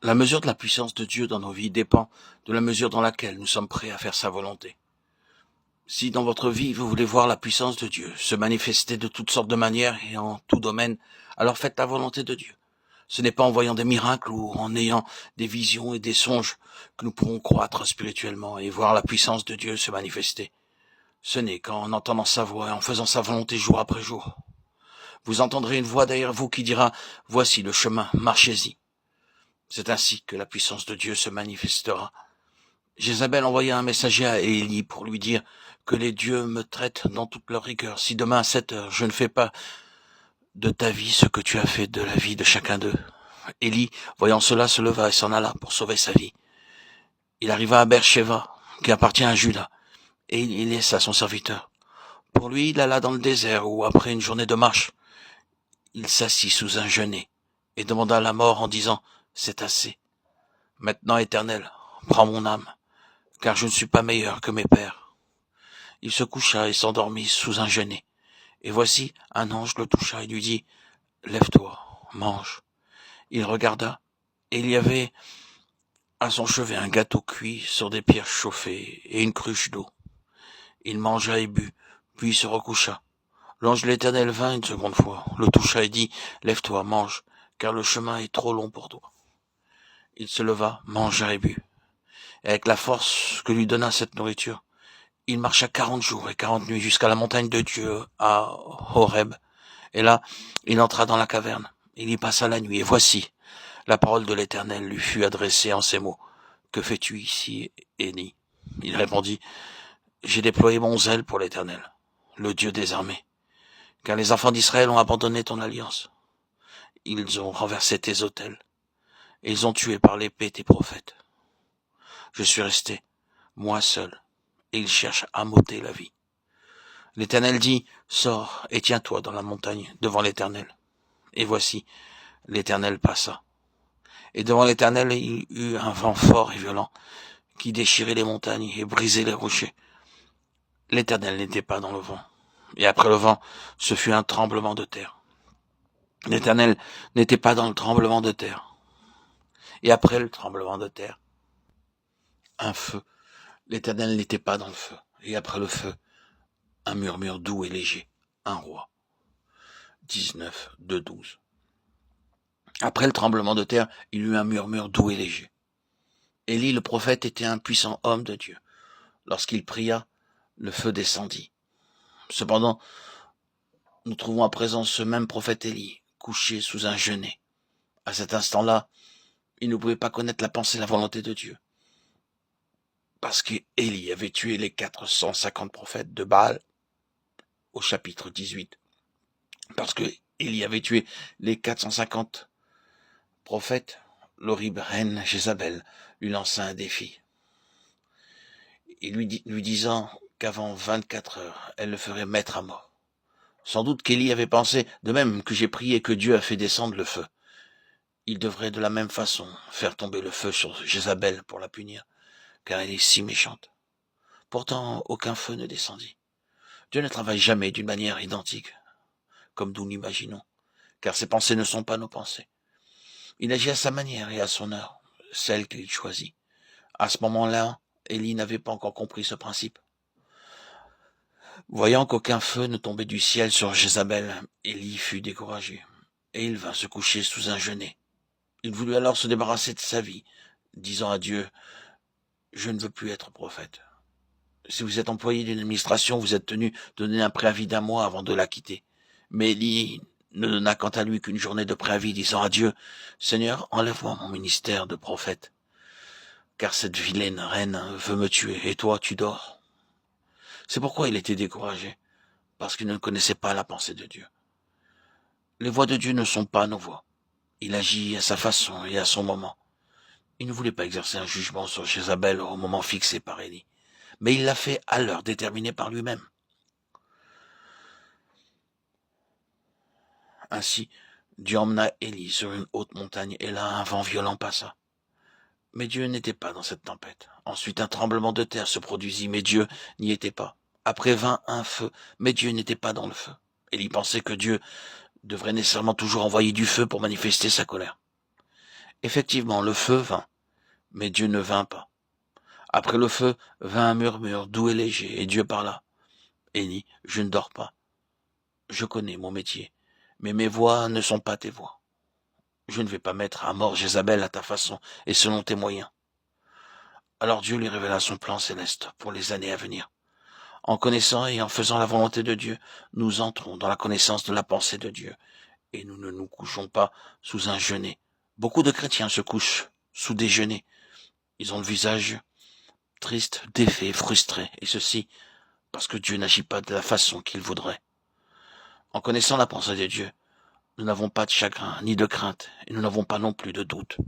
La mesure de la puissance de Dieu dans nos vies dépend de la mesure dans laquelle nous sommes prêts à faire sa volonté. Si dans votre vie, vous voulez voir la puissance de Dieu se manifester de toutes sortes de manières et en tout domaine, alors faites la volonté de Dieu. Ce n'est pas en voyant des miracles ou en ayant des visions et des songes que nous pourrons croître spirituellement et voir la puissance de Dieu se manifester. Ce n'est qu'en entendant sa voix et en faisant sa volonté jour après jour. Vous entendrez une voix derrière vous qui dira « Voici le chemin, marchez-y ». C'est ainsi que la puissance de Dieu se manifestera. Jézabel envoya un messager à Élie pour lui dire que les dieux me traitent dans toute leur rigueur. Si demain à 7 heures, je ne fais pas de ta vie ce que tu as fait de la vie de chacun d'eux. Élie, voyant cela, se leva et s'en alla pour sauver sa vie. Il arriva à Beersheba, qui appartient à Juda, et il y laissa son serviteur. Pour lui, il alla dans le désert où, après une journée de marche, il s'assit sous un genêt et demanda la mort en disant « C'est assez. Maintenant, Éternel, prends mon âme, car je ne suis pas meilleur que mes pères. » Il se coucha et s'endormit sous un genêt. Et voici, un ange le toucha et lui dit « Lève-toi, mange. » Il regarda, et il y avait à son chevet un gâteau cuit sur des pierres chauffées et une cruche d'eau. Il mangea et but, puis il se recoucha. L'ange de l'Éternel vint une seconde fois, le toucha et dit « Lève-toi, mange, car le chemin est trop long pour toi. » Il se leva, mangea et but. Et avec la force que lui donna cette nourriture, il marcha 40 jours et 40 nuits jusqu'à la montagne de Dieu, à Horeb. Et là, il entra dans la caverne. Il y passa la nuit. Et voici, la parole de l'Éternel lui fut adressée en ces mots. « Que fais-tu ici, Élie ?» Il répondit, « J'ai déployé mon zèle pour l'Éternel, le Dieu des armées, car les enfants d'Israël ont abandonné ton alliance. Ils ont renversé tes autels, et ils ont tué par l'épée tes prophètes. Je suis resté, moi seul, et ils cherchent à m'ôter la vie. L'Éternel dit, sors et tiens-toi dans la montagne devant l'Éternel. Et voici, l'Éternel passa. Et devant l'Éternel, il eut un vent fort et violent, qui déchirait les montagnes et brisait les rochers. L'Éternel n'était pas dans le vent. Et après le vent, ce fut un tremblement de terre. L'Éternel n'était pas dans le tremblement de terre. Et après le tremblement de terre, un feu. L'Éternel n'était pas dans le feu. Et après le feu, un murmure doux et léger. Un roi. 19, 2, 12. Après le tremblement de terre, il y eut un murmure doux et léger. Élie le prophète était un puissant homme de Dieu. Lorsqu'il pria, le feu descendit. Cependant, nous trouvons à présent ce même prophète Élie, couché sous un genêt. À cet instant-là, il ne pouvait pas connaître la pensée et la volonté de Dieu. Parce qu'Élie avait tué les 450 prophètes de Baal au chapitre 18. Parce que Élie avait tué les 450 prophètes, l'horrible reine Jézabel lui lança un défi. Il lui disant qu'avant 24 heures, elle le ferait mettre à mort. Sans doute qu'Élie avait pensé, de même que j'ai prié que Dieu a fait descendre le feu. Il devrait de la même façon faire tomber le feu sur Jézabel pour la punir, car elle est si méchante. Pourtant, aucun feu ne descendit. Dieu ne travaille jamais d'une manière identique, comme nous l'imaginons, car ses pensées ne sont pas nos pensées. Il agit à sa manière et à son heure, celle qu'il choisit. À ce moment-là, Élie n'avait pas encore compris ce principe. Voyant qu'aucun feu ne tombait du ciel sur Jézabel, Élie fut découragé, et il vint se coucher sous un genêt. Il voulut alors se débarrasser de sa vie, disant à Dieu, « Je ne veux plus être prophète. Si vous êtes employé d'une administration, vous êtes tenu de donner un préavis d'1 mois avant de la quitter. » Mais Élie ne donna quant à lui qu'une journée de préavis, disant à Dieu, « Seigneur, enlève-moi mon ministère de prophète, car cette vilaine reine veut me tuer, et toi, tu dors. » C'est pourquoi il était découragé, parce qu'il ne connaissait pas la pensée de Dieu. Les voies de Dieu ne sont pas nos voies. Il agit à sa façon et à son moment. Il ne voulait pas exercer un jugement sur Jézabel au moment fixé par Élie, mais il l'a fait à l'heure déterminée par lui-même. Ainsi, Dieu emmena Élie sur une haute montagne, et là un vent violent passa. Mais Dieu n'était pas dans cette tempête. Ensuite un tremblement de terre se produisit, mais Dieu n'y était pas. Après vint un feu, mais Dieu n'était pas dans le feu. Élie pensait que Dieu devrait nécessairement toujours envoyer du feu pour manifester sa colère. Effectivement, le feu vint, mais Dieu ne vint pas. Après le feu vint un murmure doux et léger, et Dieu parla. Élie, je ne dors pas. Je connais mon métier, mais mes voies ne sont pas tes voies. Je ne vais pas mettre à mort Jézabel à ta façon et selon tes moyens. Alors Dieu lui révéla son plan céleste pour les années à venir. En connaissant et en faisant la volonté de Dieu, nous entrons dans la connaissance de la pensée de Dieu, et nous ne nous couchons pas sous un genêt. Beaucoup de chrétiens se couchent sous des genêts. Ils ont le visage triste, défait, frustré, et ceci parce que Dieu n'agit pas de la façon qu'il voudrait. En connaissant la pensée de Dieu, nous n'avons pas de chagrin ni de crainte, et nous n'avons pas non plus de doute.